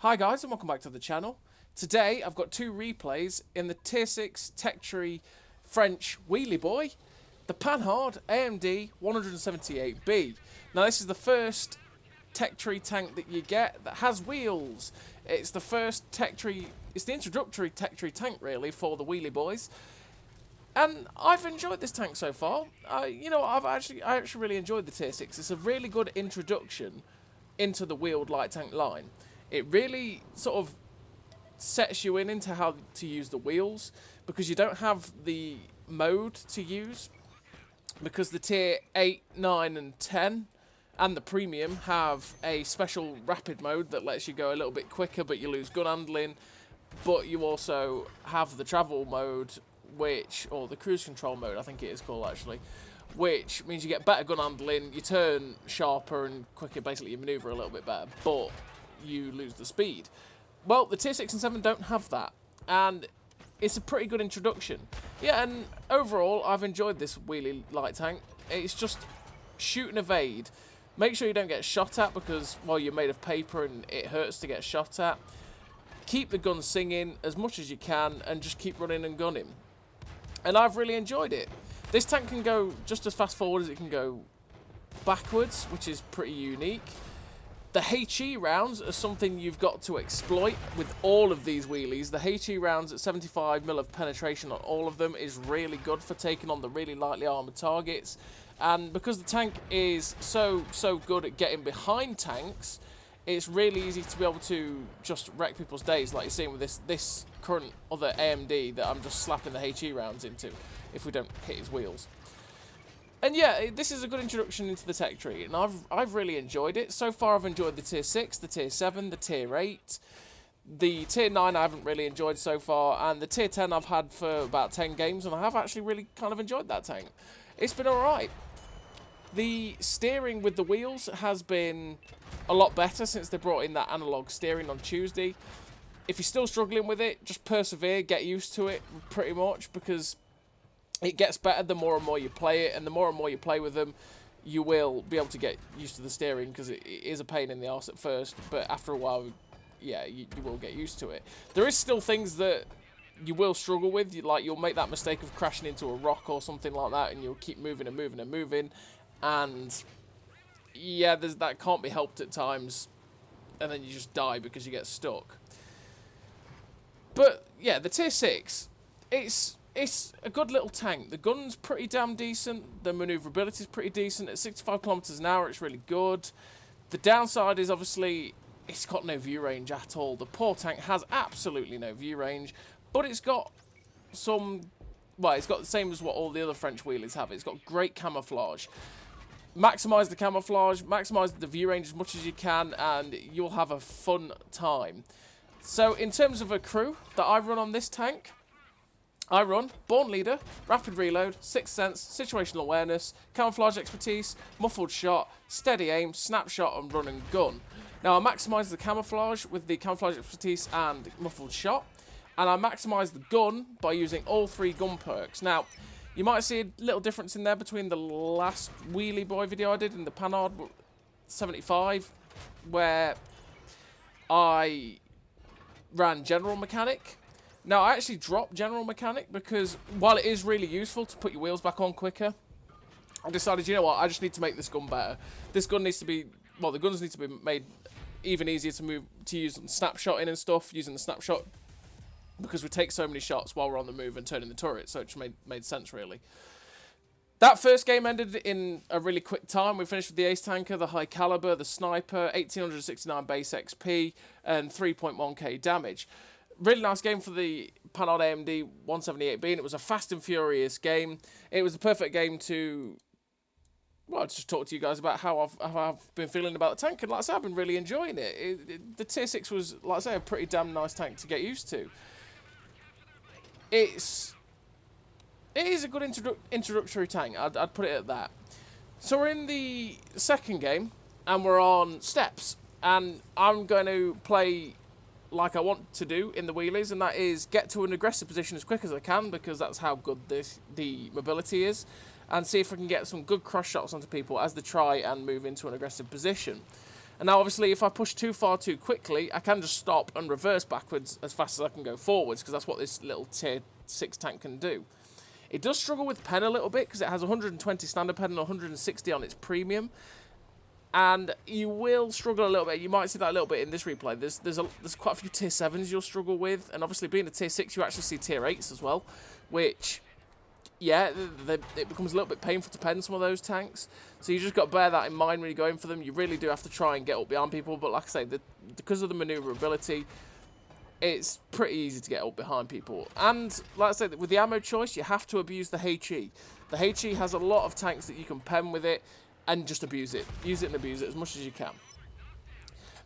Hi guys and welcome back to the channel. Today I've got two replays in the tier 6 tech tree French wheelie boy, the Panhard AMD 178b. Now this is the first tech tree tank that you get that has wheels. It's the first tech tree, it's the introductory tech tree tank really for the wheelie boys. And I've enjoyed this tank so far. I actually really enjoyed the tier 6. It's a really good introduction into the wheeled light tank line. It really sort of sets you into how to use the wheels, because you don't have the mode to use, because the tier 8, 9 and 10 and the premium have a special rapid mode that lets you go a little bit quicker but you lose gun handling, but you also have the travel mode, or the cruise control mode I think it is called actually, which means you get better gun handling, you turn sharper and quicker, basically you manoeuvre a little bit better, but you lose the speed. Well, the tier 6 and 7 don't have that, and it's a pretty good introduction. Yeah, and overall, I've enjoyed this wheelie light tank. It's just shoot and evade. Make sure you don't get shot at, because, well, you're made of paper and it hurts to get shot at. Keep the gun singing as much as you can, and just keep running and gunning. And I've really enjoyed it. This tank can go just as fast forward as it can go backwards, which is pretty unique. The HE rounds are something you've got to exploit with all of these wheelies. The HE rounds at 75mm of penetration on all of them is really good for taking on the really lightly armoured targets. And because the tank is so good at getting behind tanks, it's really easy to be able to just wreck people's days, like you're seeing with this current other AMD that I'm just slapping the HE rounds into if we don't hit his wheels. And yeah, this is a good introduction into the tech tree, and I've really enjoyed it. So far I've enjoyed the tier 6, the tier 7, the tier 8. The tier 9 I haven't really enjoyed so far, and the tier 10 I've had for about 10 games, and I have actually really kind of enjoyed that tank. It's been alright. The steering with the wheels has been a lot better since they brought in that analog steering on Tuesday. If you're still struggling with it, just persevere, get used to it pretty much, because it gets better the more and more you play it, and the more and more you play with them, you will be able to get used to the steering, because it is a pain in the arse at first, but after a while, yeah, you will get used to it. There is still things that you will struggle with, like you'll make that mistake of crashing into a rock or something like that, and you'll keep moving and moving and moving, and yeah, that can't be helped at times, and then you just die because you get stuck. But yeah, the tier 6, it's a good little tank. The gun's pretty damn decent. The manoeuvrability's pretty decent. At 65 kilometers an hour, it's really good. The downside is obviously it's got no view range at all. The poor tank has absolutely no view range, but it's got some, well, it's got the same as what all the other French wheelies have. It's got great camouflage. Maximise the camouflage, maximise the view range as much as you can, and you'll have a fun time. So in terms of a crew that I run on this tank, I run Born Leader, Rapid Reload, Sixth Sense, Situational Awareness, Camouflage Expertise, Muffled Shot, Steady Aim, Snapshot and Run and Gun. Now I maximise the camouflage with the Camouflage Expertise and Muffled Shot, and I maximise the gun by using all 3 gun perks. Now, you might see a little difference in there between the last Wheelie Boy video I did in the Panhard 75, where I ran General Mechanic. Now, I actually dropped General Mechanic because, while it is really useful to put your wheels back on quicker, I decided, you know what, I just need to make this gun better. This gun needs to be, well, the guns need to be made even easier to use snapshotting and stuff, using the snapshot, because we take so many shots while we're on the move and turning the turret, so it just made sense, really. That first game ended in a really quick time. We finished with the Ace Tanker, the High Caliber, the Sniper, 1869 base XP, and 3.1k damage. Really nice game for the Panhard AMD 178b, and it was a fast and furious game. It was the perfect game to, well, just talk to you guys about how I've been feeling about the tank, and like I said, I've been really enjoying it. The tier 6 was, like I say, a pretty damn nice tank to get used to. It is a good introductory tank, I'd put it at that. So we're in the second game, and we're on steps, and I'm going to play like I want to do in the wheelies, and that is get to an aggressive position as quick as I can, because that's how good the mobility is, and see if I can get some good cross shots onto people as they try and move into an aggressive position. And now, obviously, if I push too far too quickly, I can just stop and reverse backwards as fast as I can go forwards, because that's what this little tier 6 tank can do. It does struggle with pen a little bit, because it has 120 standard pen and 160 on its premium. And you will struggle a little bit. You might see that a little bit in this replay. There's quite a few tier 7s you'll struggle with. And obviously, being a tier 6, you actually see tier 8s as well, which... yeah, it becomes a little bit painful to pen some of those tanks. So you just got to bear that in mind when you're going for them. You really do have to try and get up behind people. But like I say, because of the maneuverability, it's pretty easy to get up behind people. And like I said, with the ammo choice, you have to abuse the HE. The HE has a lot of tanks that you can pen with it and just abuse it. Use it and abuse it as much as you can.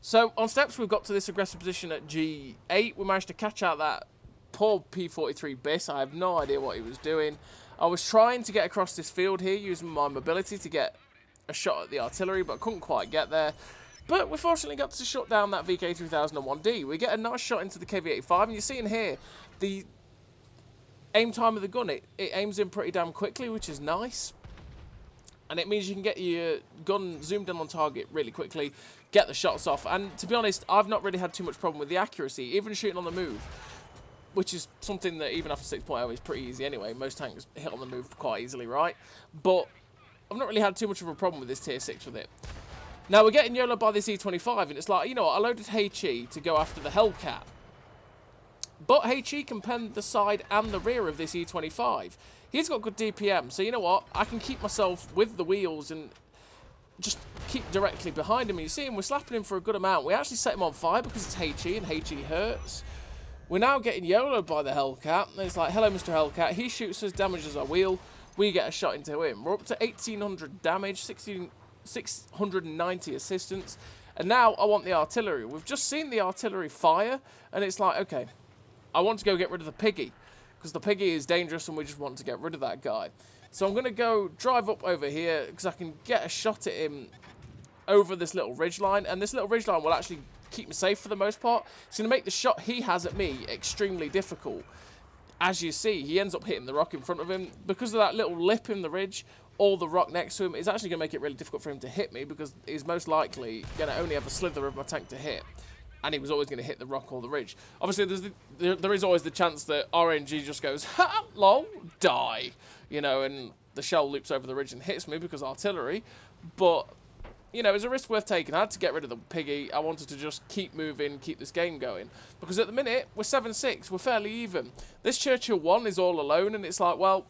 So on steps, we've got to this aggressive position at G8. We managed to catch out that poor P43 Biss. I have no idea what he was doing. I was trying to get across this field here using my mobility to get a shot at the artillery, but I couldn't quite get there. But we fortunately got to shut down that VK3001D. We get a nice shot into the KV-85, and you're seeing here the aim time of the gun. It aims in pretty damn quickly, which is nice. And it means you can get your gun zoomed in on target really quickly, get the shots off. And to be honest, I've not really had too much problem with the accuracy, even shooting on the move, which is something that even after 6.0 is pretty easy anyway. Most tanks hit on the move quite easily, right? But I've not really had too much of a problem with this tier 6 with it. Now, we're getting YOLO by this E25, and it's like, you know what, I loaded HE to go after the Hellcat. But HE can pen the side and the rear of this E25. He's got good DPM, so you know what, I can keep myself with the wheels and just keep directly behind him. And you see him, we're slapping him for a good amount. We actually set him on fire because it's HE, and HE hurts. We're now getting YOLO'd by the Hellcat, and it's like, hello, Mr. Hellcat. He shoots us, damages our wheel. We get a shot into him. We're up to 1,800 damage, 690 assistance, and now I want the artillery. We've just seen the artillery fire, and it's like, okay, I want to go get rid of the piggy, because the piggy is dangerous, and we just want to get rid of that guy. So I'm going to go drive up over here, because I can get a shot at him over this little ridgeline, and this little ridgeline will actually keep me safe for the most part. It's going to make the shot he has at me extremely difficult. As you see, he ends up hitting the rock in front of him. Because of that little lip in the ridge, or the rock next to him, is actually going to make it really difficult for him to hit me, because he's most likely going to only have a slither of my tank to hit. And he was always going to hit the rock or the ridge. Obviously, there is always the chance that RNG just goes, ha, lol, die. You know, and the shell loops over the ridge and hits me because artillery. But, you know, it's a risk worth taking. I had to get rid of the piggy. I wanted to just keep moving, keep this game going. Because at the minute, we're 7-6. We're fairly even. This Churchill 1 is all alone, and it's like, well,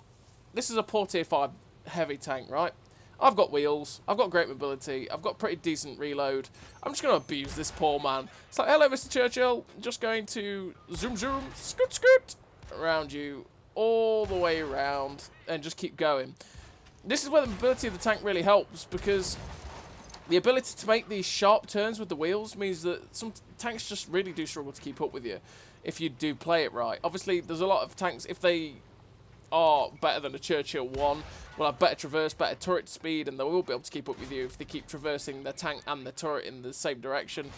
this is a poor tier 5 heavy tank, right? I've got wheels. I've got great mobility. I've got pretty decent reload. I'm just going to abuse this poor man. It's like, hello, Mr. Churchill. Just going to zoom, zoom, scoot, scoot around you all the way around and just keep going. This is where the mobility of the tank really helps, because the ability to make these sharp turns with the wheels means that some tanks just really do struggle to keep up with you if you do play it right. Obviously, there's a lot of tanks, if they are better than a Churchill 1, will have better traverse, better turret speed, and they will be able to keep up with you if they keep traversing their tank and their turret in the same direction.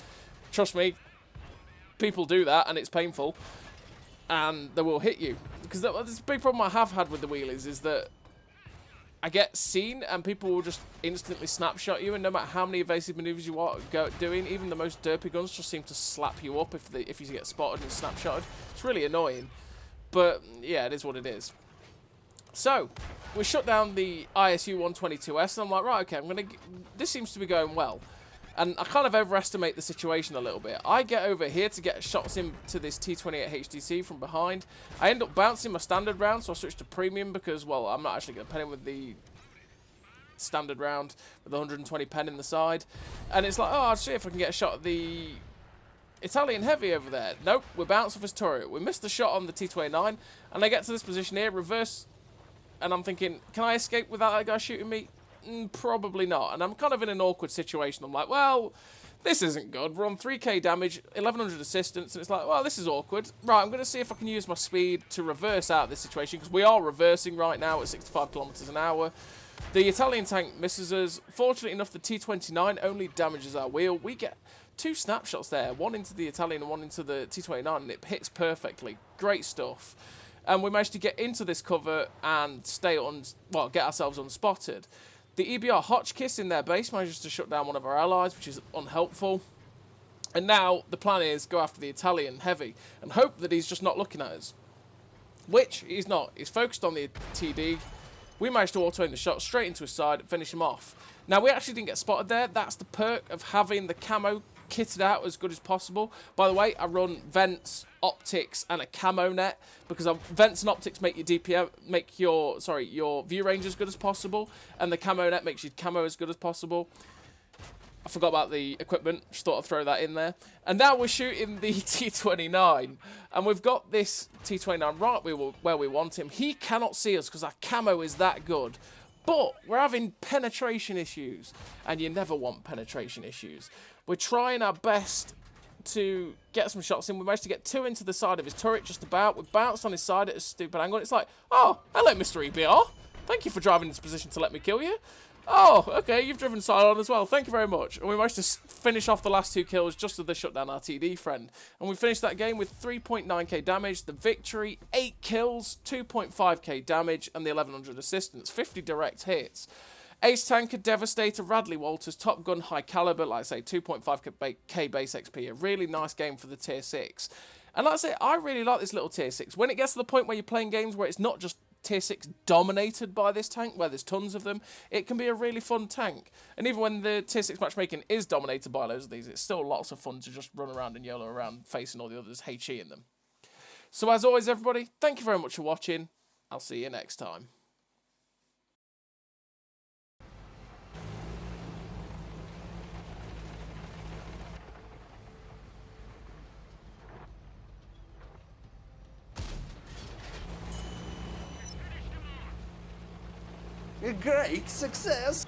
Trust me, people do that, and it's painful, and they will hit you. Because this big problem I have had with the wheelies is that I get seen, and people will just instantly snapshot you, and no matter how many evasive maneuvers you are doing, even the most derpy guns just seem to slap you up if you get spotted and snapshotted. It's really annoying, but yeah, it is what it is. So, we shut down the ISU 122S, and I'm like, right, okay, this seems to be going well. And I kind of overestimate the situation a little bit. I get over here to get shots into this T28 HDC from behind. I end up bouncing my standard round, so I switch to premium because, well, I'm not actually going to pen him with the standard round with 120 pen in the side. And it's like, oh, I'll see if I can get a shot at the Italian heavy over there. Nope, we bounce off his turret. We missed the shot on the T29, and I get to this position here, reverse, and I'm thinking, can I escape without that guy shooting me? Probably not. And I'm kind of in an awkward situation. I'm like, well, this isn't good. We're on 3k damage, 1100 assistance, and it's like, well, this is awkward. Right, I'm going to see if I can use my speed to reverse out of this situation, because we are reversing right now at 65 kilometers an hour. The Italian tank misses us. Fortunately enough, the T29 only damages our wheel. We get 2 snapshots there, one into the Italian and one into the T29, and it hits perfectly. Great stuff. And we managed to get into this cover and stay on, well, get ourselves unspotted. The EBR Hotchkiss in their base manages to shut down one of our allies, which is unhelpful. And now the plan is go after the Italian heavy and hope that he's just not looking at us. Which he's not. He's focused on the TD. We managed to auto-aim the shot straight into his side and finish him off. Now, we actually didn't get spotted there. That's the perk of having the camo kitted out as good as possible. By the way, I run vents, optics, and a camo net because vents and optics make your DPM, your view range as good as possible, and the camo net makes your camo as good as possible. I forgot about the equipment, just thought I'd throw that in there. And now we're shooting the T-29, and we've got this T-29 right where we want him. He cannot see us because our camo is that good, but we're having penetration issues, and you never want penetration issues. We're trying our best to get some shots in. We managed to get 2 into the side of his turret just about. We bounced on his side at a stupid angle. It's like, oh, hello, Mr. EBR. Thank you for driving this position to let me kill you. Oh, okay, you've driven Cylon as well. Thank you very much. And we managed to finish off the last 2 kills just as they shut down our TD friend. And we finished that game with 3.9k damage, the victory, 8 kills, 2.5k damage, and the 1100 assistance, 50 direct hits. Ace Tanker, Devastator, Radley Walters, Top Gun, High Caliber, like I say, 2.5k base XP. A really nice game for the Tier 6. And like I say, I really like this little Tier 6. When it gets to the point where you're playing games where it's not just Tier 6 dominated by this tank, where there's tons of them, it can be a really fun tank. And even when the Tier 6 matchmaking is dominated by loads of these, it's still lots of fun to just run around and YOLO around facing all the others HE in them. So as always, everybody, thank you very much for watching. I'll see you next time. A great success!